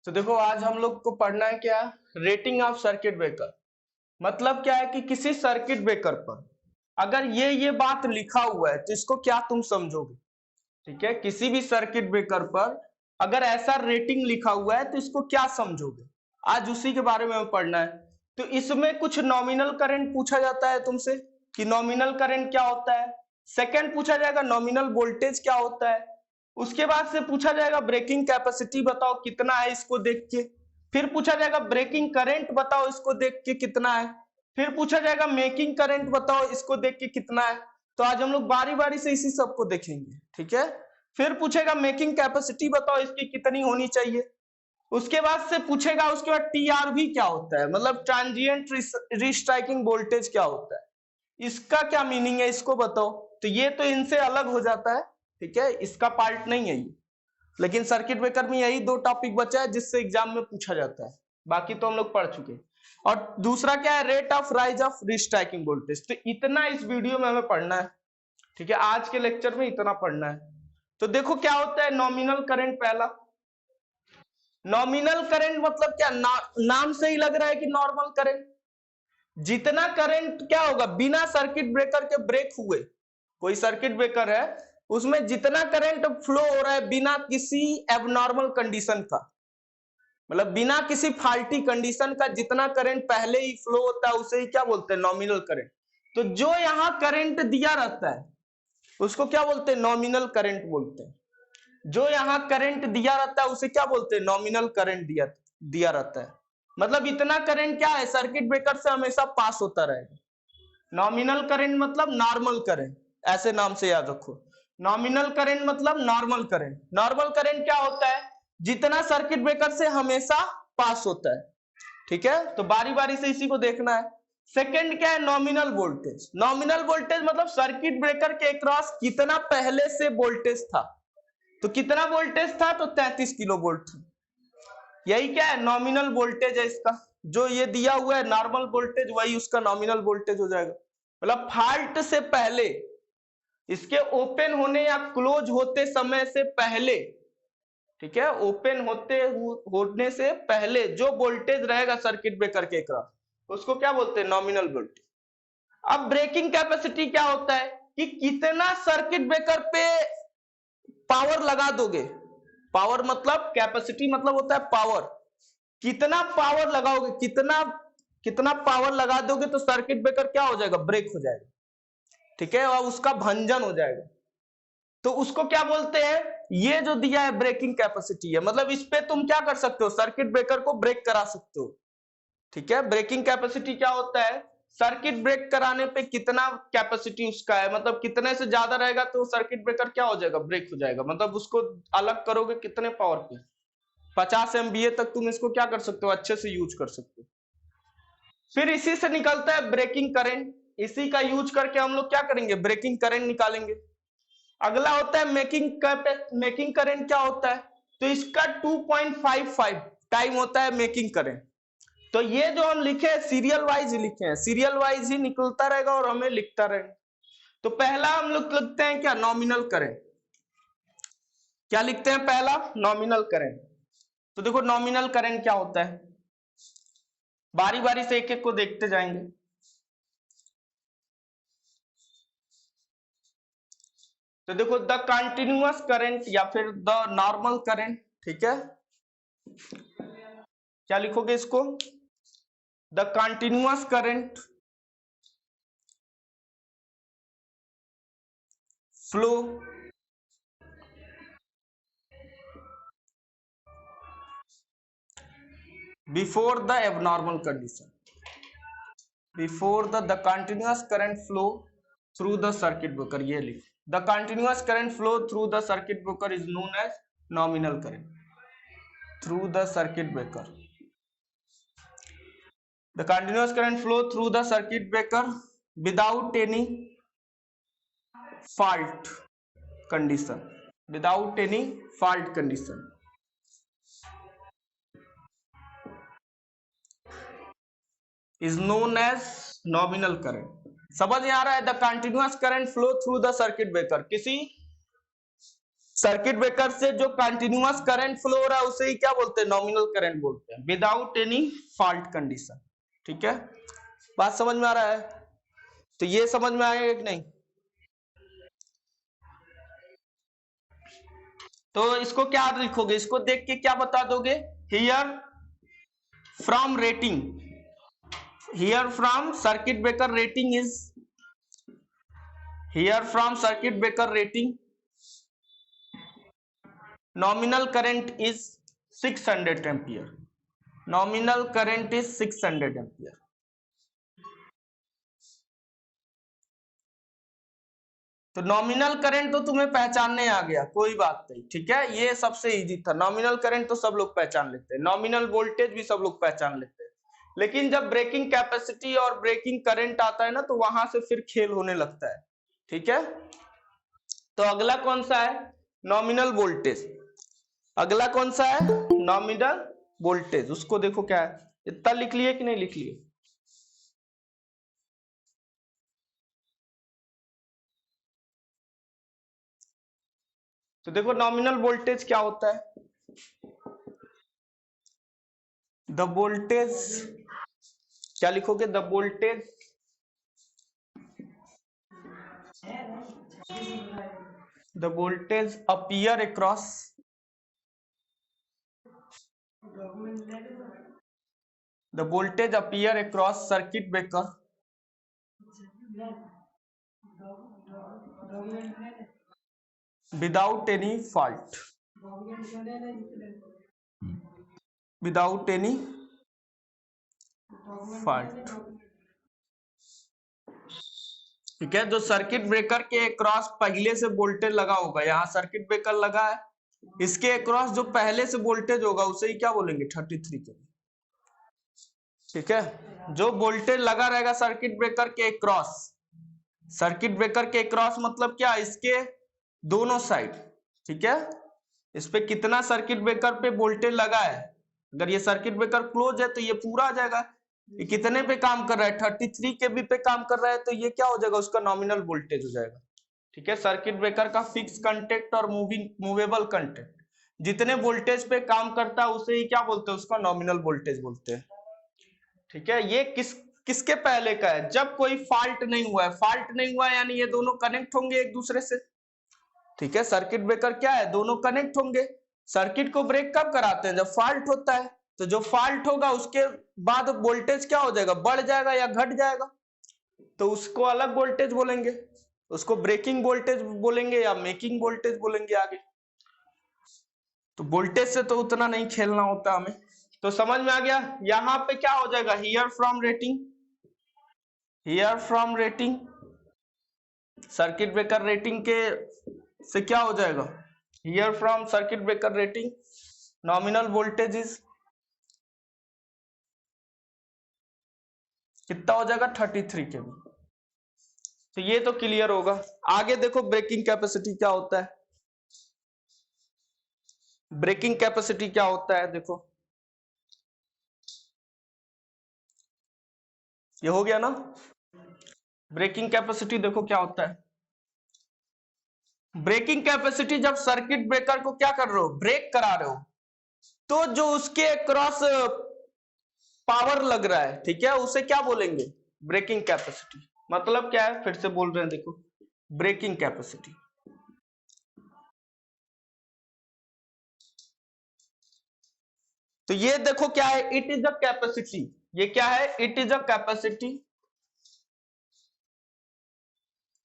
तो देखो आज हम लोग को पढ़ना है क्या, रेटिंग ऑफ सर्किट ब्रेकर। मतलब क्या है कि किसी सर्किट ब्रेकर पर अगर ये बात लिखा हुआ है तो इसको क्या तुम समझोगे। ठीक है, किसी भी सर्किट ब्रेकर पर अगर ऐसा रेटिंग लिखा हुआ है तो इसको क्या समझोगे, आज उसी के बारे में पढ़ना है। तो इसमें कुछ नॉमिनल करंट पूछा जाता है तुमसे कि नॉमिनल करंट क्या होता है। सेकंड पूछा जाएगा नॉमिनल वोल्टेज क्या होता है। उसके बाद से पूछा जाएगा ब्रेकिंग कैपेसिटी बताओ कितना है इसको देख के। फिर पूछा जाएगा ब्रेकिंग करंट बताओ इसको देख के कितना है। फिर पूछा जाएगा मेकिंग करंट बताओ इसको देख के कितना है। तो आज हम लोग बारी बारी से इसी सबको देखेंगे। ठीक है, फिर पूछेगा मेकिंग कैपेसिटी बताओ इसकी कितनी होनी चाहिए। उसके बाद से पूछेगा उसके बाद टीआरवी क्या होता है, मतलब ट्रांजिएंट रीस्ट्राइकिंग वोल्टेज क्या होता है, इसका क्या मीनिंग है इसको बताओ। तो ये तो इनसे अलग हो जाता है। ठीक है, इसका पार्ट नहीं है ये, लेकिन सर्किट ब्रेकर में यही दो टॉपिक बचा है जिससे एग्जाम में पूछा जाता है, बाकी तो हम लोग पढ़ चुके हैं। और दूसरा क्या है, rate of rise of restriking voltage. तो इतना इस वीडियो में हमें पढ़ना है। ठीक है, आज के लेक्चर में इतना पढ़ना है। तो देखो क्या होता है नॉमिनल करंट। पहला नॉमिनल करंट मतलब क्या, नाम से ही लग रहा है कि नॉर्मल करंट। जितना करंट क्या होगा बिना सर्किट ब्रेकर के ब्रेक हुए, कोई सर्किट ब्रेकर है उसमें जितना करंट फ्लो हो रहा है बिना किसी एबनॉर्मल कंडीशन का, मतलब बिना किसी फाल्टी कंडीशन का जितना करंट पहले ही फ्लो होता है उसे ही क्या बोलते हैं, नॉमिनल करंट। तो जो यहां करंट दिया रहता है उसको क्या बोलते हैं, नॉमिनल करंट बोलते हैं। जो यहाँ करंट दिया रहता है उसे क्या बोलते हैं, नॉमिनल करंट दिया रहता है। मतलब इतना करंट क्या है सर्किट ब्रेकर से हमेशा पास होता रहेगा। नॉमिनल करंट मतलब नॉर्मल करंट, ऐसे नाम से याद रखो। नॉमिनल करंट मतलब नॉर्मल करंट। नॉर्मल करंट क्या होता है, जितना सर्किट ब्रेकर से हमेशा पास होता है। ठीक है, तो बारी बारी से इसी को देखना है। सेकंड क्या है, नॉमिनल वोल्टेज। नॉमिनल वोल्टेज मतलब सर्किट ब्रेकर के अक्रॉस कितना पहले से वोल्टेज था। तो कितना वोल्टेज था, तो 33 किलो वोल्ट था। यही क्या है, नॉमिनल वोल्टेज है इसका। जो ये दिया हुआ है नॉर्मल वोल्टेज वही उसका नॉमिनल वोल्टेज हो जाएगा। मतलब फॉल्ट से पहले, इसके ओपन होने या क्लोज होते समय से पहले, ठीक है, ओपन होने से पहले जो वोल्टेज रहेगा सर्किट ब्रेकर के अक्रॉस उसको क्या बोलते हैं, नॉमिनल वोल्टेज। अब ब्रेकिंग कैपेसिटी क्या होता है कि कितना सर्किट ब्रेकर पे पावर लगा दोगे। पावर मतलब कैपेसिटी मतलब होता है पावर। कितना पावर लगाओगे, कितना कितना पावर लगा दोगे तो सर्किट ब्रेकर क्या हो जाएगा, ब्रेक हो जाएगा। ठीक है, और उसका भंजन हो जाएगा। तो उसको क्या बोलते हैं, ये जो दिया है ब्रेकिंग कैपेसिटी है। मतलब इस पे तुम क्या कर सकते हो, सर्किट ब्रेकर को ब्रेक करा सकते हो। ठीक है, ब्रेकिंग कैपेसिटी क्या होता है, सर्किट ब्रेक कराने पे कितना कैपेसिटी उसका है, मतलब कितने से ज्यादा रहेगा तो सर्किट ब्रेकर क्या हो जाएगा, ब्रेक हो जाएगा। मतलब उसको अलग करोगे कितने पावर पे, 50 MVA तक तुम इसको क्या कर सकते हो, अच्छे से यूज कर सकते हो। फिर इसी से निकलता है ब्रेकिंग करंट। इसी का यूज करके हम लोग क्या करेंगे, ब्रेकिंग करंट निकालेंगे। अगला होता है मेकिंग करंट क्या होता है, तो इसका 2.55 टाइम होता है मेकिंग करंट। तो ये जो हम लिखे हैं सीरियल वाइज ही लिखे हैं, सीरियल वाइज ही निकलता रहेगा और हमें लिखता रहेगा। तो पहला हम लोग लिखते हैं क्या, नॉमिनल करंट। क्या लिखते हैं पहला, नॉमिनल करंट। तो देखो नॉमिनल करंट क्या होता है, बारी बारी से एक एक को देखते जाएंगे। तो देखो द कंटिन्यूअस करंट या फिर द नॉर्मल करंट। ठीक है, क्या लिखोगे इसको, the continuous current flow before the abnormal condition. Before the continuous current flow through the circuit breaker, ये लिख, the continuous current flow through the circuit breaker is known as nominal current through the circuit breaker. The continuous current flow through the circuit breaker without any fault condition. Without any fault condition is known as nominal current. समझ में आ रहा है, the continuous current flow through the circuit breaker, किसी circuit breaker से जो continuous current flow हो रहा है उसे ही क्या बोलते हैं, नॉमिनल करंट बोलते हैं, विदाउट एनी फॉल्ट कंडीशन। ठीक है, बात समझ में आ रहा है? तो ये समझ में आएगा कि नहीं? तो इसको क्या लिखोगे, इसको देख के क्या बता दोगे, here from rating, here from circuit breaker rating is, here from circuit breaker rating nominal current is 600 ampere, nominal current is 600 ampere। तो नॉमिनल करंट तो तुम्हें पहचानने आ गया, कोई बात नहीं, ठीक है, ये सबसे इजी था। नॉमिनल करंट तो सब लोग पहचान लेते हैं, नॉमिनल वोल्टेज भी सब लोग पहचान लेते हैं, लेकिन जब ब्रेकिंग कैपेसिटी और ब्रेकिंग करंट आता है ना, तो वहां से फिर खेल होने लगता है। ठीक है, तो अगला कौन सा है, नॉमिनल वोल्टेज। अगला कौन सा है, नॉमिनल वोल्टेज। उसको देखो क्या है, इतना लिख लिए कि नहीं लिख लिए? तो देखो नॉमिनल वोल्टेज क्या होता है, द वोल्टेज, क्या लिखोगे, the voltage, the voltage appear across, the voltage appear across circuit breaker without any fault, without any fault। ठीक है, जो सर्किट ब्रेकर के अक्रॉस पहले से वोल्टेज लगा होगा, यहाँ सर्किट ब्रेकर लगा है, इसके अक्रॉस जो पहले से वोल्टेज होगा उसे ही क्या बोलेंगे, 33 के। ठीक है, जो वोल्टेज लगा रहेगा सर्किट ब्रेकर के अक्रॉस, सर्किट ब्रेकर के अक्रॉस मतलब क्या, इसके दोनों साइड। ठीक है, इस पे कितना सर्किट ब्रेकर पे वोल्टेज लगा है, अगर ये सर्किट ब्रेकर क्लोज है तो ये पूरा आ जाएगा, ये कितने पे काम कर रहा है, 33 केवी पे काम कर रहा है, तो ये क्या हो जाएगा, उसका नॉमिनल वोल्टेज हो जाएगा। ठीक है, सर्किट ब्रेकर का फिक्स कंटेक्ट और मूवेबल कंटेक्ट, जितने वोल्टेज पे काम करता है उसे ही क्या बोलते हैं, उसका नॉमिनल वोल्टेज बोलते हैं। ठीक है, ये किसके पहले का है, जब कोई फॉल्ट नहीं हुआ है, फॉल्ट नहीं हुआ है यानी ये दोनों कनेक्ट होंगे एक दूसरे से। ठीक है, सर्किट ब्रेकर क्या है, दोनों कनेक्ट होंगे। सर्किट को ब्रेक कब कराते हैं, जब फॉल्ट होता है, तो जो फॉल्ट होगा उसके बाद वोल्टेज क्या हो जाएगा, बढ़ जाएगा या घट जाएगा, तो उसको अलग वोल्टेज बोलेंगे, उसको ब्रेकिंग वोल्टेज बोलेंगे या मेकिंग वोल्टेज बोलेंगे आगे। तो वोल्टेज से तो उतना नहीं खेलना होता हमें, तो समझ में आ गया। यहां पे क्या हो जाएगा, here from rating, here from rating, circuit breaker rating के से क्या हो जाएगा, here from circuit breaker rating nominal voltage is कितना हो जाएगा, 33 केवी। तो ये तो क्लियर होगा। आगे देखो ब्रेकिंग कैपेसिटी क्या होता है, ब्रेकिंग कैपेसिटी क्या होता है, देखो ये हो गया ना, ब्रेकिंग कैपेसिटी देखो क्या होता है। ब्रेकिंग कैपेसिटी, जब सर्किट ब्रेकर को क्या कर रहे हो, ब्रेक करा रहे हो, तो जो उसके क्रॉस पावर लग रहा है, ठीक है, उसे क्या बोलेंगे, ब्रेकिंग कैपेसिटी। मतलब क्या है, फिर से बोल रहे हैं, देखो ब्रेकिंग कैपेसिटी, तो ये देखो क्या है, इट इज अ कैपेसिटी, ये क्या है, it is a capacity,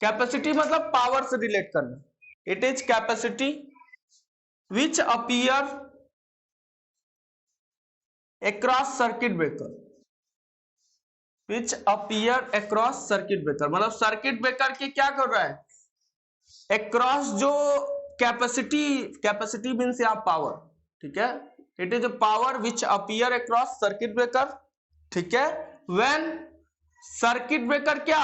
capacity मतलब पावर से रिलेट करना, it is capacity which appear across circuit breaker, which appear across circuit breaker, मतलब सर्किट ब्रेकर के क्या कर रहा है, अक्रॉस जो कैपेसिटी, कैपेसिटी मीन्स यहाँ पावर, ठीक है, it is a power which appear across circuit breaker. ठीक है, व्हेन सर्किट ब्रेकर क्या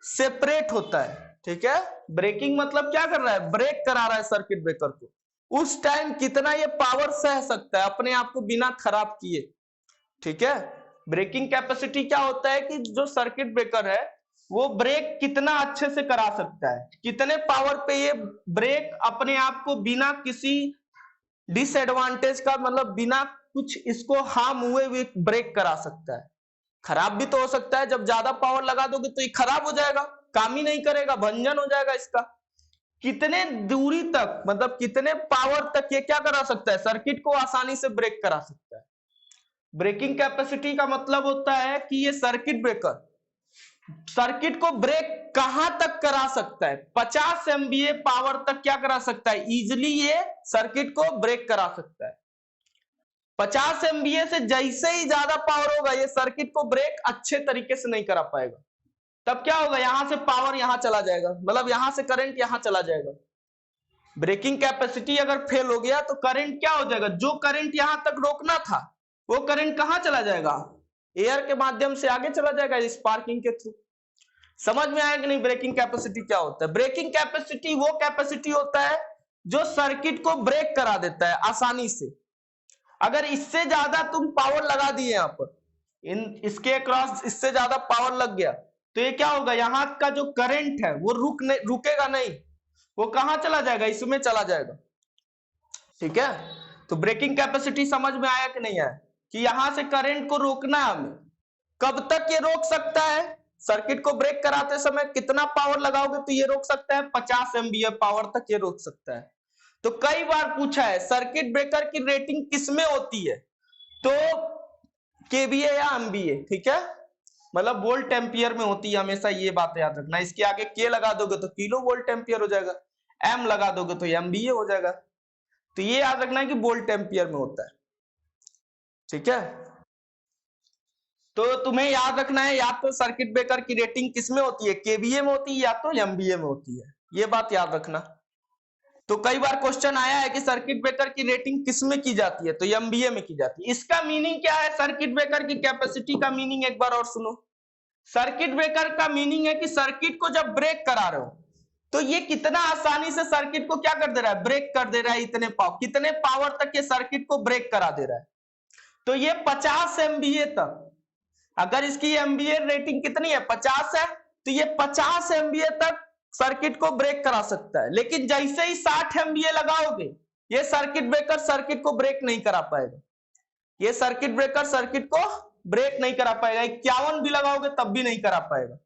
सेपरेट होता है, ठीक है, ब्रेकिंग मतलब क्या कर रहा है, ब्रेक करा रहा है सर्किट ब्रेकर को, उस टाइम कितना ये पावर सह सकता है अपने आप को बिना खराब किए। ठीक है, ब्रेकिंग कैपेसिटी क्या होता है कि जो सर्किट ब्रेकर है वो ब्रेक कितना अच्छे से करा सकता है, कितने पावर पे ये ब्रेक अपने आप को बिना किसी डिसएडवांटेज का, मतलब बिना कुछ इसको हार्म हुए भी ब्रेक करा सकता है। खराब भी तो हो सकता है, जब ज्यादा पावर लगा दोगे तो ये खराब हो जाएगा, काम ही नहीं करेगा, भंजन हो जाएगा इसका। कितने दूरी तक, मतलब कितने पावर तक ये क्या करा सकता है, सर्किट को आसानी से ब्रेक करा सकता है। ब्रेकिंग कैपेसिटी का मतलब होता है कि ये सर्किट ब्रेकर सर्किट को ब्रेक कहां तक करा सकता है, 50 MVA पावर तक क्या करा सकता है, इजिली ये सर्किट को ब्रेक करा सकता है। 50 MVA से जैसे ही ज्यादा पावर होगा ये सर्किट को ब्रेक अच्छे तरीके से नहीं करा पाएगा। तब क्या होगा, यहां से पावर यहां चला जाएगा, मतलब यहां से करंट यहां चला जाएगा। ब्रेकिंग कैपेसिटी अगर फेल हो गया तो करंट क्या हो जाएगा, जो करंट यहां तक रोकना था वो करंट कहां चला जाएगा, एयर के माध्यम से आगे चला जाएगा, स्पार्किंग के थ्रू। समझ में आया कि नहीं ब्रेकिंग कैपेसिटी क्या होता है? ब्रेकिंग कैपेसिटी वो कैपेसिटी होता है जो सर्किट को ब्रेक करा देता है आसानी से। अगर इससे ज्यादा तुम पावर लगा दिए यहां पर, इसके अक्रॉस इससे ज्यादा पावर लग गया तो ये क्या होगा, यहां का जो करंट है वो रुकेगा नहीं, वो कहां चला जाएगा, इसमें चला जाएगा। ठीक है, तो ब्रेकिंग कैपेसिटी समझ में आया कि नहीं आया, कि यहां से करंट को रोकना है हमें। कब तक ये रोक सकता है, सर्किट को ब्रेक कराते समय कितना पावर लगाओगे तो ये रोक सकता है, 50 MVA पावर तक ये रोक सकता है। तो कई बार पूछा है सर्किट ब्रेकर की रेटिंग किसमें होती है, तो KVA या MVA, ठीक है, मतलब वोल्ट एम्पियर में होती है, हमेशा ये बात याद रखना। इसके आगे K लगा दोगे तो किलो वोल्ट एम्पियर हो जाएगा, M लगा दोगे तो MVA हो जाएगा। तो ये याद रखना है कि वोल्ट एम्पियर में होता है। ठीक है, तो तुम्हें याद रखना है या तो सर्किट ब्रेकर की रेटिंग किसमें होती है, KVA में होती है या तो MVA में होती है, ये बात याद रखना। तो कई बार क्वेश्चन आया है कि सर्किट ब्रेकर की रेटिंग किसमें की जाती है, तो MVA में की जाती है। इसका मीनिंग क्या है, सर्किट ब्रेकर की कैपेसिटी का मीनिंग एक बार और सुनो। सर्किट ब्रेकर का मीनिंग है कि सर्किट को जब ब्रेक करा रहे हो तो ये कितना आसानी से सर्किट को क्या कर दे रहा है, ब्रेक कर दे रहा है, कितने पावर तक ये सर्किट को ब्रेक करा दे रहा है। तो ये 50 MVA तक, अगर इसकी MVA रेटिंग कितनी है, 50 है, तो ये 50 MVA तक सर्किट को ब्रेक करा सकता है। लेकिन जैसे ही 60 MVA लगाओगे ये सर्किट ब्रेकर सर्किट को ब्रेक नहीं करा पाएगा, ये सर्किट ब्रेकर सर्किट को ब्रेक नहीं करा पाएगा। 51 भी लगाओगे तब भी नहीं करा पाएगा।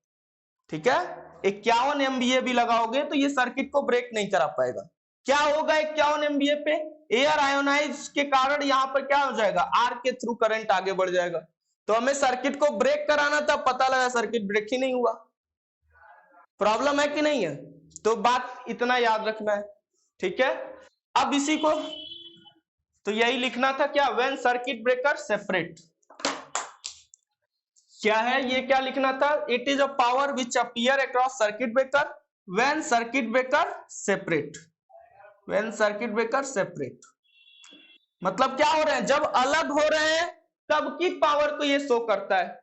ठीक है, 51 MVA भी लगाओगे तो ये सर्किट को ब्रेक नहीं करा पाएगा। क्या होगा 51 MVA पे, एयर आयोनाइज के कारण यहां पर क्या हो जाएगा, आर के थ्रू करंट आगे बढ़ जाएगा। तो हमें सर्किट को ब्रेक कराना था, पता लगा सर्किट ब्रेक ही नहीं हुआ। प्रॉब्लम है कि नहीं है, तो बात इतना याद रखना है। ठीक है, अब इसी को तो यही लिखना था क्या, व्हेन सर्किट ब्रेकर सेपरेट, क्या है ये, क्या लिखना था, it is a power which appear across circuit breaker when circuit breaker separate, when circuit breaker separate. मतलब क्या हो रहे हैं, जब अलग हो रहे हैं तब की पावर को ये शो करता है,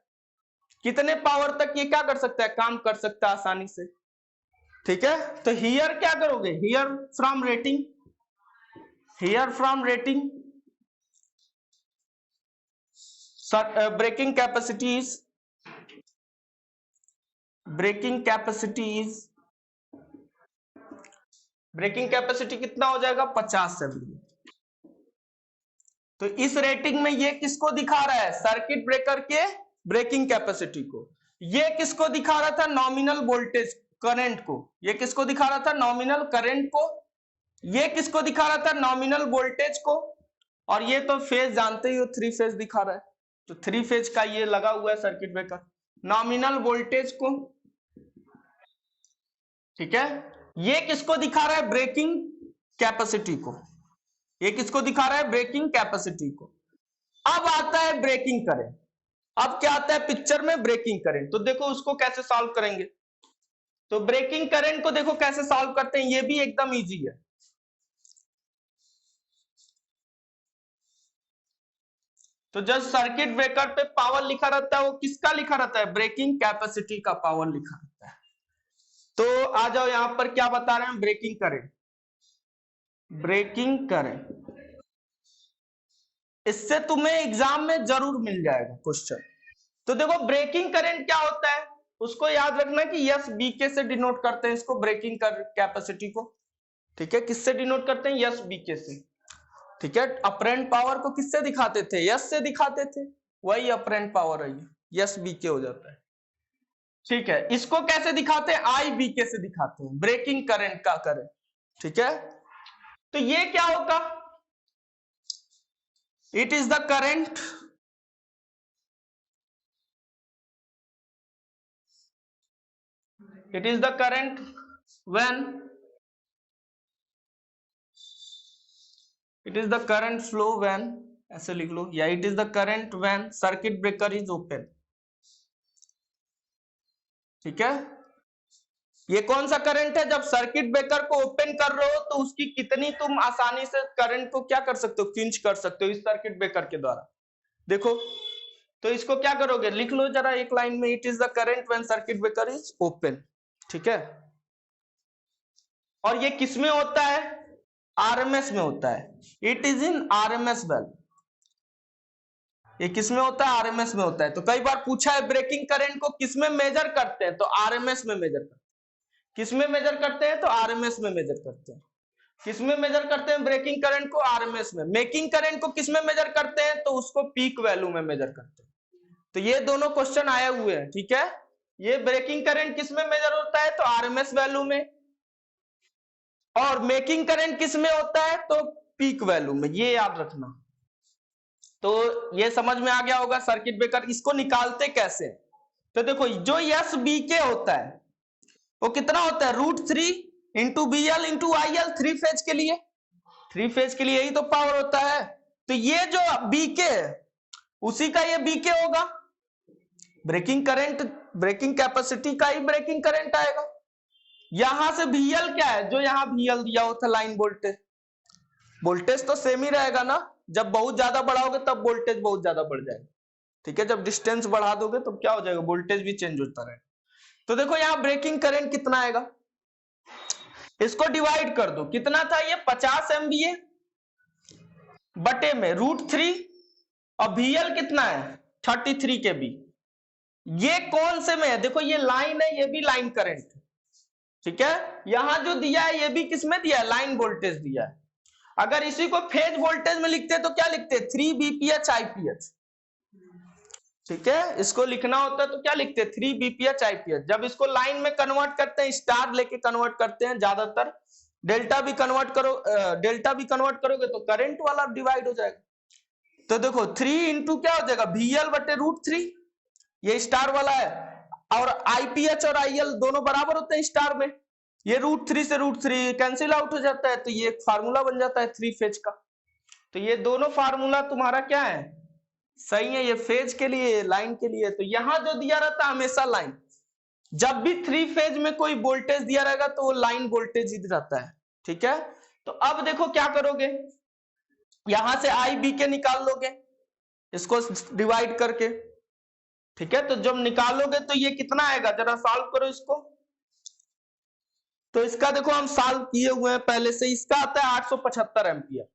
कितने पावर तक ये क्या कर सकता है, काम कर सकता है आसानी से। ठीक है, तो हियर क्या करोगे, here from rating, here from rating breaking capacity is, breaking capacity is, breaking capacity कितना हो जाएगा, 50 MVA। तो इस रेटिंग में ये किसको दिखा रहा है, सर्किट ब्रेकर के ब्रेकिंग कैपेसिटी को। ये किसको दिखा रहा था, नॉमिनल वोल्टेज करंट को। ये किसको दिखा रहा था, नॉमिनल करंट को। ये किसको दिखा रहा था, नॉमिनल वोल्टेज को। और ये तो फेज जानते ही हो, 3 फेज दिखा रहा है, तो 3 फेज का ये लगा हुआ है सर्किट ब्रेकर, नॉमिनल वोल्टेज को। ठीक है, ये किसको दिखा रहा है, ब्रेकिंग कैपेसिटी को। ये किसको दिखा रहा है, ब्रेकिंग कैपेसिटी को। अब आता है ब्रेकिंग करंट, अब क्या आता है पिक्चर में, ब्रेकिंग करंट। तो देखो उसको कैसे सॉल्व करेंगे, तो ब्रेकिंग करंट को देखो कैसे सॉल्व करते हैं, ये भी एकदम इजी है। तो जब सर्किट ब्रेकर पे पावर लिखा रहता है वो किसका लिखा रहता है, ब्रेकिंग कैपेसिटी का पावर लिखा रहता है। तो आ जाओ यहां पर क्या बता रहे हैं, ब्रेकिंग करंट, ब्रेकिंग करंट, इससे तुम्हें एग्जाम में जरूर मिल जाएगा क्वेश्चन। तो देखो ब्रेकिंग करंट क्या होता है, उसको याद रखना कि यस बीके से डिनोट करते हैं इसको, ब्रेकिंग कैपेसिटी को। ठीक है, किससे डिनोट करते हैं? यस बीके से। ठीक है, अपरेंट पावर को किससे दिखाते थे? यस से दिखाते थे, वही अपरेंट पावर है, यस बीके हो जाता है। ठीक है, इसको कैसे दिखाते हैं? आई बीके से दिखाते हैं, ब्रेकिंग करंट का करंट। ठीक है, तो ये क्या होगा? It is the current it is the current when it is the current flow when, ऐसे लिख लो, या it is the current when circuit breaker is open। ठीक है, ये कौन सा करंट है? जब सर्किट ब्रेकर को ओपन कर रहे हो तो उसकी कितनी तुम आसानी से करंट को क्या कर सकते हो? क्विंच कर सकते हो इस सर्किट ब्रेकर के द्वारा। देखो, तो इसको क्या करोगे? लिख लो जरा एक लाइन में, it is the current when circuit breaker is open. ठीक है, और ये किस में होता है? आरएमएस में होता है। It is in RMS value. ये किस में होता है? आरएमएस में होता है। तो कई बार पूछा है ब्रेकिंग करंट को किस में मेजर करते हैं? तो आरएमएस में मेजर करते हैं। किस में मेजर करते हैं? तो आरएमएस में मेजर करते हैं। किस में मेजर करते हैं ब्रेकिंग करंट को? आरएमएस में। मेकिंग करंट को किस में मेजर करते हैं? तो उसको पीक वैल्यू में मेजर करते हैं। तो ये दोनों क्वेश्चन आए हुए हैं। ठीक है, ये ब्रेकिंग करंट किस में मेजर होता है? तो आरएमएस वैल्यू में। और मेकिंग करंट किस में होता है? तो पीक वैल्यू में। ये याद रखना। तो ये समझ में आ गया होगा सर्किट ब्रेकर। इसको निकालते कैसे? तो देखो, जो यस बी के होता है वो कितना होता है? √3 into BL into IL, 3 phase के लिए। 3 फेज के लिए यही तो पावर होता है। तो ये जो बीके है उसी का ये बीके होगा। ब्रेकिंग करंट, ब्रेकिंग कैपेसिटी का ही ब्रेकिंग करंट आएगा। यहां से VL क्या है? जो यहां VL दिया होता लाइन वोल्टेज। वोल्टेज तो सेम ही रहेगा ना। जब बहुत ज्यादा बढ़ाओगे तब वोल्टेज बहुत ज्यादा बढ़ जाएगा। ठीक है, जब डिस्टेंस बढ़ा दोगे तो क्या हो जाएगा? वोल्टेज भी चेंज होता रहेगा। तो देखो यहां ब्रेकिंग करंट कितना आएगा, इसको डिवाइड कर दो। कितना था ये? 50 MVA बटे में √3, और VL कितना है? 33 kV। ये कौन से में है? देखो ये लाइन है, ये भी लाइन करंट। ठीक है, यहां जो दिया है ये भी किसमें दिया है? लाइन वोल्टेज दिया है। अगर इसी को फेज वोल्टेज में लिखते तो क्या लिखते? 3 BPH IPH। ठीक है, इसको लिखना होता है तो क्या लिखते? 3 BPH IPH। जब इसको लाइन में कन्वर्ट करते हैं, स्टार लेके कन्वर्ट करते हैं ज्यादातर, डेल्टा भी कन्वर्ट करोगे तो करंट वाला डिवाइड हो जाएगा। तो देखो 3 इंटू क्या हो जाएगा? VL बटे √3, ये स्टार वाला है। और IPH और IL दोनों बराबर होते हैं स्टार में। ये √3 से √3 कैंसिल आउट हो जाता है, तो ये एक फार्मूला बन जाता है 3 फेज का। तो ये दोनों फार्मूला तुम्हारा क्या है? सही है। ये फेज के लिए, लाइन के लिए। तो यहां जो दिया रहता है हमेशा लाइन, जब भी 3 फेज में कोई वोल्टेज दिया रहेगा तो वो लाइन वोल्टेज ही रहता है। ठीक है, तो अब देखो क्या करोगे, यहां से IB के निकाल लोगे इसको डिवाइड करके। ठीक है, तो जब निकालोगे तो ये कितना आएगा? जरा सॉल्व करो इसको। तो इसका देखो हम सॉल्व किए हुए हैं पहले से। इसका आता है 875 एम्पियर।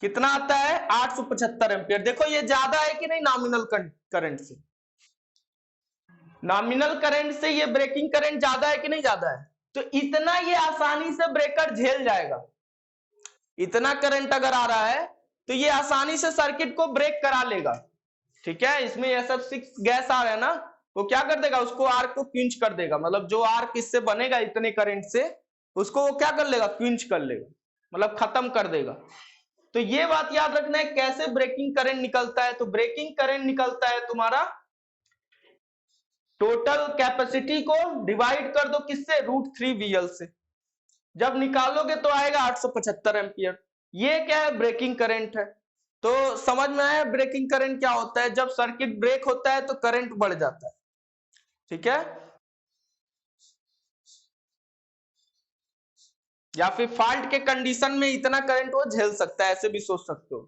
कितना आता है? 875 एम्पियर। देखो ये ज्यादा है कि नहीं नॉमिनल करंट से? नॉमिनल करंट से ये ब्रेकिंग करंट ज्यादा है कि नहीं ज्यादा है? तो इतना ये आसानी से ब्रेकर झेल जाएगा। इतना करंट अगर आ रहा है तो ये आसानी से सर्किट को ब्रेक करा लेगा। ठीक है, इसमें SF6 गैस आ रहा है ना, वो क्या कर देगा? उसको आर्क को क्विंच कर देगा। मतलब जो आर्क इससे बनेगा इतने करंट से, उसको वो क्या कर लेगा? क्विंच कर लेगा, मतलब खत्म कर देगा। तो ये बात याद रखना है कैसे ब्रेकिंग करंट निकलता है। तो ब्रेकिंग करंट निकलता है तुम्हारा, टोटल कैपेसिटी को डिवाइड कर दो किससे? √3 VL से। जब निकालोगे तो आएगा 875 एम्पियर। ये क्या है? ब्रेकिंग करंट है। तो समझ में आया ब्रेकिंग करंट क्या होता है? जब सर्किट ब्रेक होता है तो करंट बढ़ जाता है। ठीक है, या फिर फॉल्ट के कंडीशन में इतना करंट वो झेल सकता है। ऐसे भी सोच सकते हो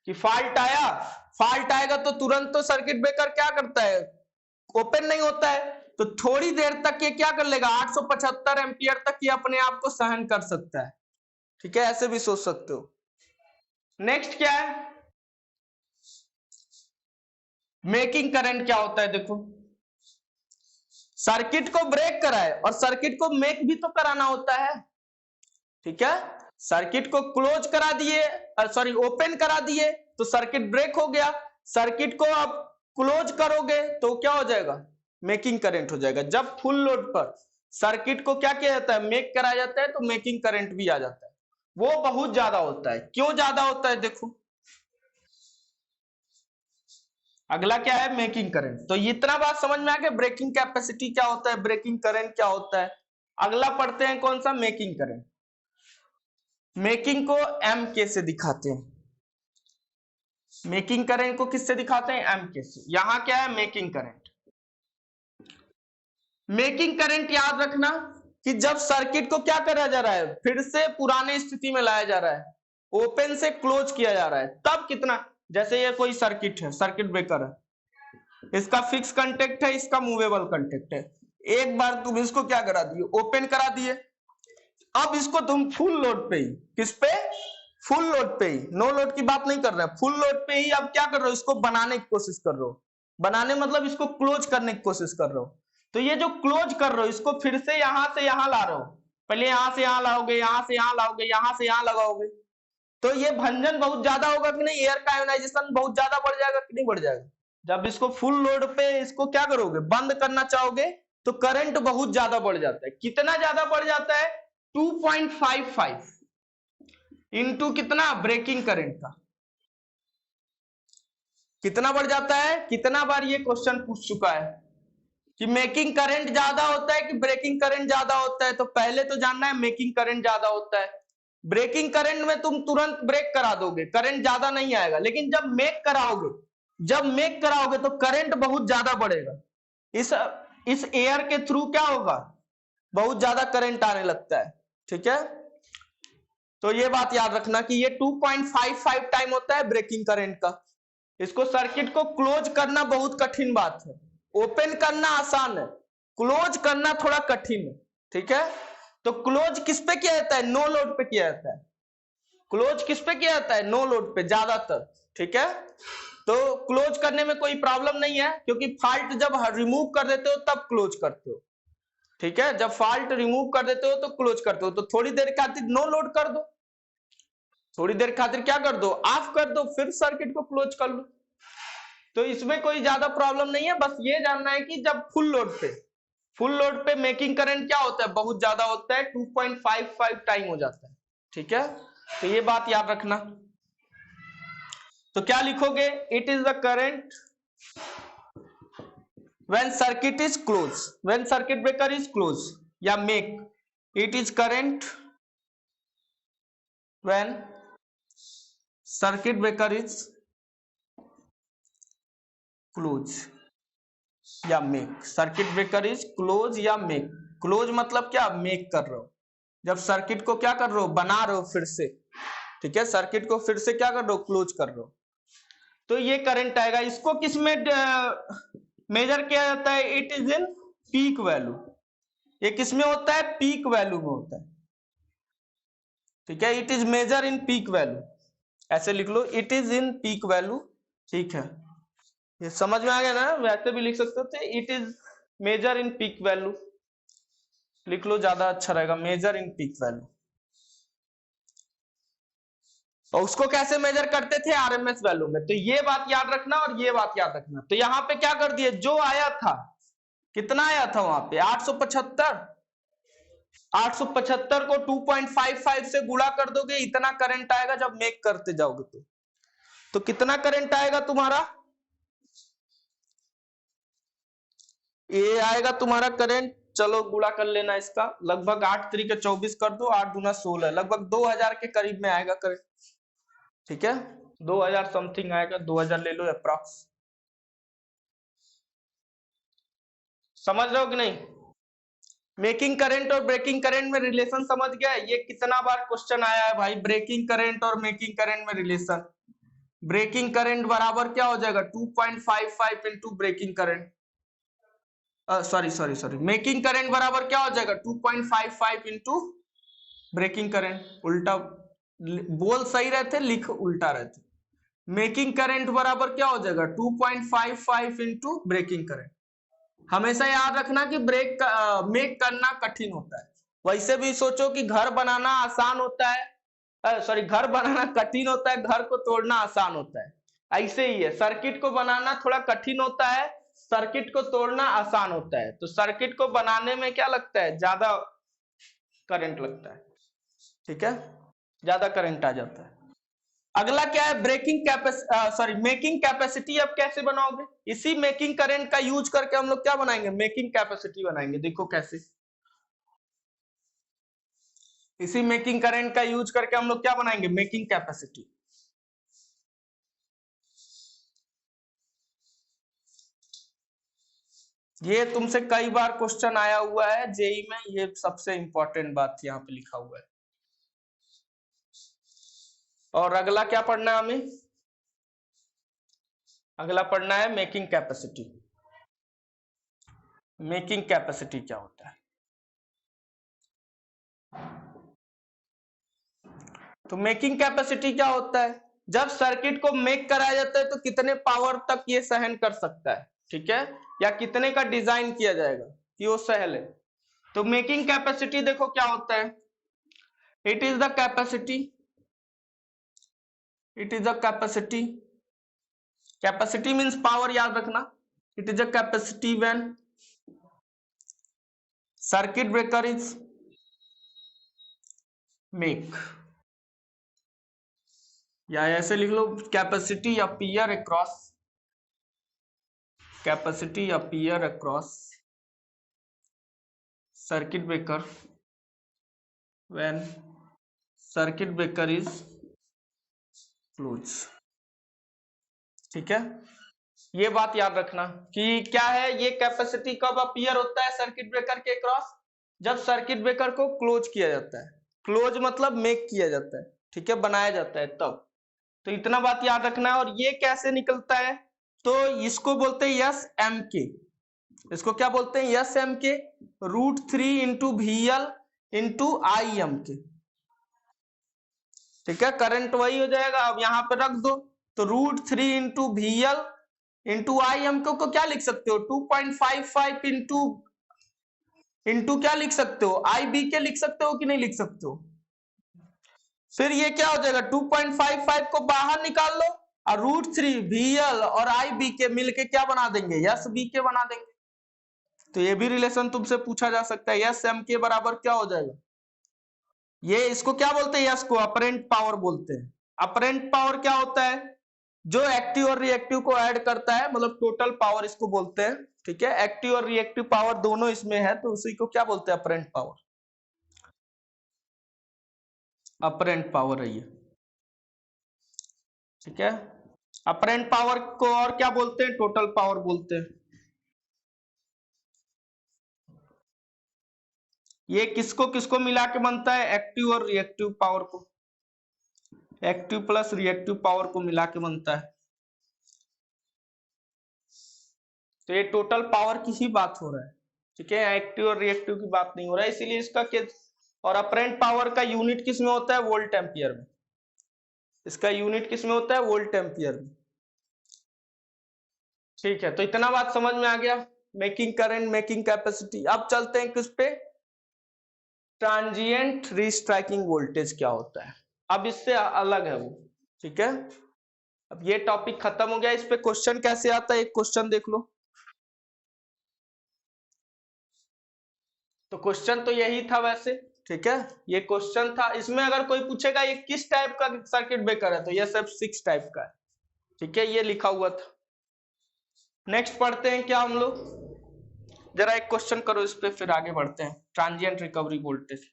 कि फॉल्ट आएगा तो तुरंत तो सर्किट ब्रेकर क्या करता है? ओपन नहीं होता है। तो थोड़ी देर तक ये क्या कर लेगा? 875 एम्पियर तक ये अपने आप को सहन कर सकता है। ठीक है, ऐसे भी सोच सकते हो। नेक्स्ट क्या है? मेकिंग करंट क्या होता है? देखो सर्किट को ब्रेक कराए और सर्किट को मेक भी तो कराना होता है, ठीक है। सर्किट को क्लोज करा दिए, सॉरी ओपन करा दिए तो सर्किट ब्रेक हो गया। सर्किट को आप क्लोज करोगे तो क्या हो जाएगा, मेकिंग करंट हो जाएगा। जब फुल लोड पर सर्किट को क्या किया जाता है, मेक कराया जाता है, तो मेकिंग करंट भी आ जाता है। वो बहुत ज्यादा होता है। क्यों ज्यादा होता है, देखो अगला क्या है, मेकिंग करंट। तो इतना बात समझ में आ गया, ब्रेकिंग कैपेसिटी क्या होता है, ब्रेकिंग करंट क्या होता है। अगला पढ़ते हैं कौन सा, मेकिंग करंट। मेकिंग को एम के से दिखाते हैं। मेकिंग करंट को किससे दिखाते हैं, एम के से। यहां क्या है, मेकिंग करंट। मेकिंग करंट याद रखना कि जब सर्किट को क्या करा जा रहा है, फिर से पुराने स्थिति में लाया जा रहा है, ओपन से क्लोज किया जा रहा है, तब कितना, जैसे ये कोई सर्किट है, सर्किट ब्रेकर है, इसका फिक्स कंटेक्ट है, इसका मूवेबल कंटेक्ट है। एक बार तुम इसको क्या करा दिए, ओपन करा दिए। अब इसको तुम फुल लोड पे ही, किस पे, फुल लोड पे ही, नो लोड की बात नहीं कर रहे हैं, फुल लोड पे ही अब क्या कर रहे हो, इसको बनाने की कोशिश कर रहे हो। बनाने मतलब इसको क्लोज करने की कोशिश कर रहे हो। तो ये जो क्लोज कर रहे हो, इसको फिर से यहां ला रहे हो। पहले यहां से यहां लाओगे, यहां से यहां लाओगे, यहां से यहां लगाओगे, तो ये भंजन बहुत ज्यादा होगा कि नहीं, एयर का आयोनाइजेशन बहुत ज्यादा बढ़ जाएगा कि नहीं बढ़ जाएगा। जब इसको फुल लोड पे इसको क्या करोगे, बंद करना चाहोगे, तो करंट बहुत ज्यादा बढ़ जाता है। कितना ज्यादा बढ़ जाता है, 2.55 इंटू कितना, ब्रेकिंग करंट का। कितना बढ़ जाता है, कितना बार ये क्वेश्चन पूछ चुका है कि मेकिंग करंट ज्यादा होता है कि ब्रेकिंग करंट ज्यादा होता है। तो पहले तो जानना है मेकिंग करंट ज्यादा होता है। ब्रेकिंग करंट में तुम तुरंत ब्रेक करा दोगे, करंट ज्यादा नहीं आएगा, लेकिन जब मेक कराओगे तो करंट बहुत ज्यादा बढ़ेगा। इस एयर के थ्रू क्या होगा, बहुत ज्यादा करंट आने लगता है, ठीक है। तो ये बात याद रखना कि ये 2.55 टाइम होता है ब्रेकिंग करंट का। इसको सर्किट को क्लोज करना बहुत कठिन बात है, ओपन करना आसान है, क्लोज करना थोड़ा कठिन है, ठीक है। तो क्लोज किस पे किया जाता है, नो लोड पे किया जाता है। क्लोज किस पे किया जाता है, नो लोड पे ज्यादातर, ठीक है। तो क्लोज करने में कोई प्रॉब्लम नहीं है, क्योंकि फॉल्ट जब रिमूव कर देते हो तब क्लोज करते हो, ठीक है। जब फॉल्ट रिमूव कर देते हो तो क्लोज करते हो। तो थोड़ी देर खातिर नो लोड कर दो, थोड़ी देर खातिर क्या कर दो, ऑफ कर दो, फिर सर्किट को क्लोज कर लो। तो इसमें कोई ज्यादा प्रॉब्लम नहीं है। बस ये जानना है कि जब फुल लोड पे मेकिंग करंट क्या होता है, बहुत ज्यादा होता है, 2.55 टाइम हो जाता है, ठीक है। तो ये बात याद रखना। तो क्या लिखोगे, it is the current when circuit is close, when circuit breaker is close, या make, it is current when circuit breaker is close या make. Circuit breaker is close या मेक। क्लोज मतलब क्या, मेक कर रहे हो, जब सर्किट को क्या कर रहे हो, बना रहे हो फिर से, ठीक है। सर्किट को फिर से क्या कर रहे हो, क्लोज कर रहे हो, तो ये करंट आएगा। इसको किस में मेजर किया जाता है, it is in peak value. ये किस में होता है, पीक वैल्यू में होता है, ठीक है। It is measure in peak value, ऐसे लिख लो, it is in peak value, ठीक है। ये समझ में आ गया ना, वैसे भी लिख सकते थे, it is measure in peak value लिख लो, ज्यादा अच्छा रहेगा, मेजर इन पीक वैल्यू। और उसको कैसे मेजर करते थे, आरएमएस वैल्यू में। तो ये बात याद रखना और ये बात याद रखना। तो यहाँ पे क्या कर दिए, जो आया था, कितना आया था वहां पे, 875। 875 को 2.55 से गुणा कर दोगे, इतना करंट आएगा जब मेक करते जाओगे। तो कितना करंट आएगा तुम्हारा, ये आएगा तुम्हारा करंट, चलो गुणा कर लेना इसका, लगभग 8 3 के 24 कर दो, 8 दूना 16, लगभग 2000 के करीब में आएगा करंट, ठीक है। 2000 समथिंग आएगा, 2000 ले लो अप्रॉक्स। समझ रहे हो कि नहीं, मेकिंग करंट और ब्रेकिंग करंट में रिलेशन समझ गया। ये कितना बार क्वेश्चन आया है भाई, ब्रेकिंग करंट और मेकिंग करंट में रिलेशन। ब्रेकिंग करंट बराबर क्या हो जाएगा, 2.55 into breaking current, sorry making current बराबर क्या हो जाएगा, 2.55 इंटू ब्रेकिंग करंट। उल्टा बोल सही रहते, लिख उल्टा रहते। मेकिंग करंट बराबर क्या हो जाएगा, 2.55 इंटू ब्रेकिंग करंट, हमेशा याद रखना कि ब्रेक मेक करना कठिन होता है। वैसे भी सोचो कि घर बनाना आसान होता है, सॉरी घर बनाना कठिन होता है, घर को तोड़ना आसान होता है। ऐसे ही है, सर्किट को बनाना थोड़ा कठिन होता है, सर्किट को तोड़ना आसान होता है। तो सर्किट को बनाने में क्या लगता है, ज्यादा करंट लगता है, ठीक है, ज्यादा करंट आ जाता है। अगला क्या है, मेकिंग कैपेसिटी। अब कैसे बनाओगे, इसी मेकिंग करंट का यूज करके हम लोग क्या बनाएंगे, मेकिंग कैपेसिटी बनाएंगे। देखो कैसे, इसी मेकिंग करंट का यूज करके हम लोग क्या बनाएंगे, मेकिंग कैपेसिटी। ये तुमसे कई बार क्वेश्चन आया हुआ है जेई में, ये सबसे इंपॉर्टेंट बात यहाँ पे लिखा हुआ है। और अगला क्या पढ़ना है हमें, अगला पढ़ना है मेकिंग कैपेसिटी। मेकिंग कैपेसिटी क्या होता है, तो मेकिंग कैपेसिटी क्या होता है, जब सर्किट को मेक कराया जाता है तो कितने पावर तक ये सहन कर सकता है, ठीक है, या कितने का डिजाइन किया जाएगा कि वो सह ले। तो मेकिंग कैपेसिटी देखो क्या होता है, it is the capacity, it is the capacity, capacity means power, याद रखना। It is a capacity when circuit breaker is make, या ऐसे लिख लो, capacity appear across, capacity appear across circuit breaker when circuit breaker is close, ठीक है। ये बात याद रखना कि क्या है, ये कैपेसिटी कब अपीयर होता है सर्किट ब्रेकर के अक्रॉस, जब सर्किट ब्रेकर को क्लोज किया जाता है। क्लोज मतलब मेक किया जाता है, ठीक है, बनाया जाता है तब। तो इतना बात याद रखना है। और ये कैसे निकलता है, तो इसको बोलते हैं यस एम के, इसको क्या बोलते हैं, यस एम के, √3 इंटू VL इंटू IM के, ठीक है, करंट वही हो जाएगा। अब यहाँ पे रख दो, तो √3 इंटू VL इंटू IM को क्या लिख सकते हो, 2.55 इंटू क्या लिख सकते हो, IB के लिख सकते हो कि नहीं लिख सकते हो। फिर ये क्या हो जाएगा, 2.55 को बाहर निकाल लो और √3 VL और IB के मिलके क्या बना देंगे, SB के बना देंगे। तो ये भी रिलेशन तुमसे पूछा जा सकता है, यस एम के बराबर क्या हो जाएगा, ये इसको क्या बोलते हैं, यस को अपरेंट पावर बोलते हैं। अपरेंट पावर क्या होता है, जो एक्टिव और रिएक्टिव को ऐड करता है, मतलब टोटल पावर इसको बोलते हैं, ठीक है। एक्टिव और रिएक्टिव पावर दोनों इसमें है, तो उसी को क्या बोलते हैं, अपरेंट पावर, अपरेंट पावर है ये, ठीक है। अपरेंट पावर को और क्या बोलते हैं, टोटल पावर बोलते हैं। ये किसको किसको मिला के बनता है, एक्टिव और रिएक्टिव पावर को, एक्टिव प्लस रिएक्टिव पावर को मिला के बनता है। तो ये टोटल पावर की ही बात हो रहा है, ठीक है, एक्टिव और रिएक्टिव की बात नहीं हो रहा है, इसीलिए इसका और अपरेंट पावर का यूनिट किस में होता है, वोल्ट एम्पियर में, इसका यूनिट किस में होता है, वोल्ट एम्पियर में, ठीक है। तो इतना बात समझ में आ गया, मेकिंग करंट, मेकिंग कैपेसिटी। अब चलते हैं किस पे, ट्रांजिएंट रीस्ट्राइकिंग वोल्टेज क्या होता है, अब इससे अलग है वो, ठीक है। अब ये टॉपिक खत्म हो गया, इस पे क्वेश्चन कैसे आता है, एक क्वेश्चन देख लो। तो क्वेश्चन तो यही था वैसे, ठीक है, ये क्वेश्चन था। इसमें अगर कोई पूछेगा ये किस टाइप का सर्किट ब्रेकर है, तो ये सब 6 टाइप का है, ठीक है, ये लिखा हुआ था। नेक्स्ट पढ़ते हैं क्या हम लोग, जरा एक क्वेश्चन करो इस पे, फिर आगे बढ़ते हैं, ट्रांजिएंट रिकवरी वोल्टेज।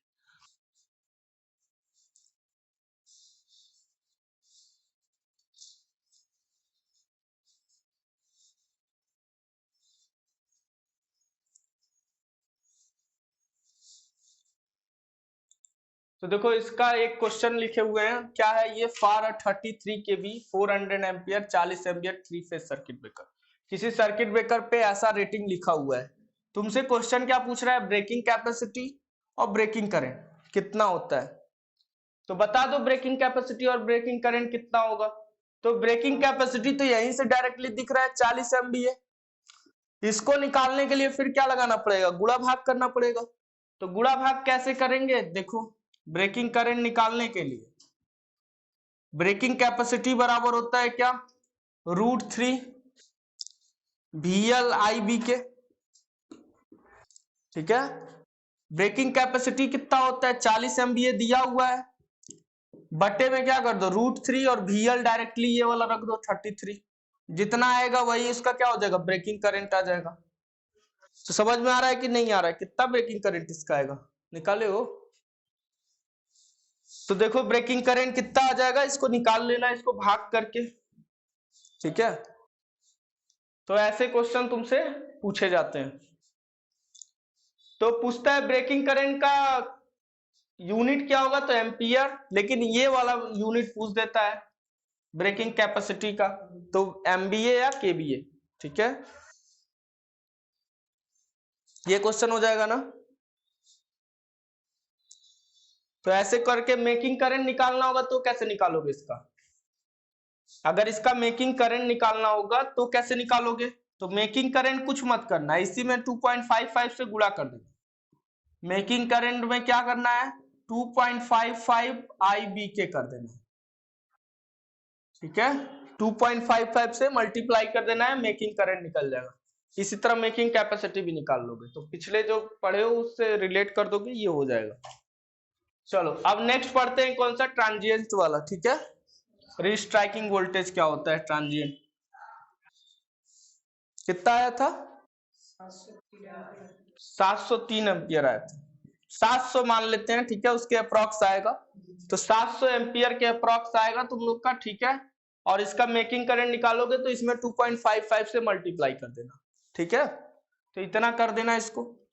तो देखो इसका एक क्वेश्चन लिखे हुए हैं, क्या है ये, for 33 kV 400 ampere 40 ampere 3 phase circuit breaker, किसी सर्किट ब्रेकर पे ऐसा रेटिंग लिखा हुआ है। तुमसे क्वेश्चन क्या पूछ रहा है, ब्रेकिंग कैपेसिटी और ब्रेकिंग करंट कितना होता है, तो बता दो ब्रेकिंग कैपेसिटी और ब्रेकिंग करंट कितना होगा। तो ब्रेकिंग कैपेसिटी तो यहीं से डायरेक्टली दिख रहा है, 40 MVA, इसको निकालने के लिए फिर क्या लगाना पड़ेगा, गुणा भाग करना पड़ेगा। तो गुणा भाग कैसे करेंगे, देखो ब्रेकिंग करंट निकालने के लिए ब्रेकिंग कैपेसिटी बराबर होता है क्या, √3 VL/IB के, ठीक है। ब्रेकिंग कैपेसिटी कितना होता है, 40 MVA दिया हुआ है, बटे में क्या कर दो √3 और VL डायरेक्टली ये वाला रख दो 33, जितना आएगा वही इसका क्या हो जाएगा, ब्रेकिंग करंट आ जाएगा। तो समझ में आ रहा है कि नहीं आ रहा है, कितना ब्रेकिंग करंट इसका आएगा, निकाले हो। तो देखो ब्रेकिंग करंट कितना आ जाएगा, इसको निकाल लेना, इसको भाग करके, ठीक है। तो ऐसे क्वेश्चन तुमसे पूछे जाते हैं। तो पूछता है ब्रेकिंग करंट का यूनिट क्या होगा, तो एम्पियर, लेकिन ये वाला यूनिट पूछ देता है ब्रेकिंग कैपेसिटी का, तो MVA या KVA, ठीक है। ये क्वेश्चन हो जाएगा ना। तो ऐसे करके मेकिंग करंट निकालना होगा, तो कैसे निकालोगे इसका, अगर इसका मेकिंग करंट निकालना होगा तो कैसे निकालोगे, तो मेकिंग करंट कुछ मत करना, इसी में 2.55 से गुणा कर देना। मेकिंग करंट में क्या करना है, 2.55 IBK कर देना, ठीक है। 2.55 से मल्टीप्लाई कर देना है, मेकिंग करंट निकल जाएगा। इसी तरह मेकिंग कैपेसिटी भी निकाल लोगे, तो पिछले जो पढ़े हो उससे रिलेट कर दोगे, ये हो जाएगा। चलो अब नेक्स्ट पढ़ते हैं कौन सा, ट्रांजिएंट वाला, ठीक है। रीस्ट्राइकिंग वोल्टेज क्या होता है, ट्रांजिएंट कितना आया था, 703 एम्पियर आया था, 700 मान लेते हैं, ठीक है, उसके अप्रॉक्स आएगा, तो 700 एम्पियर के अप्रॉक्स आएगा तुम लोग का, ठीक है। और इसका मेकिंग करंट निकालोगे तो इसमें 2.55 से मल्टीप्लाई कर देना, ठीक है। तो इतना कर देना इसको,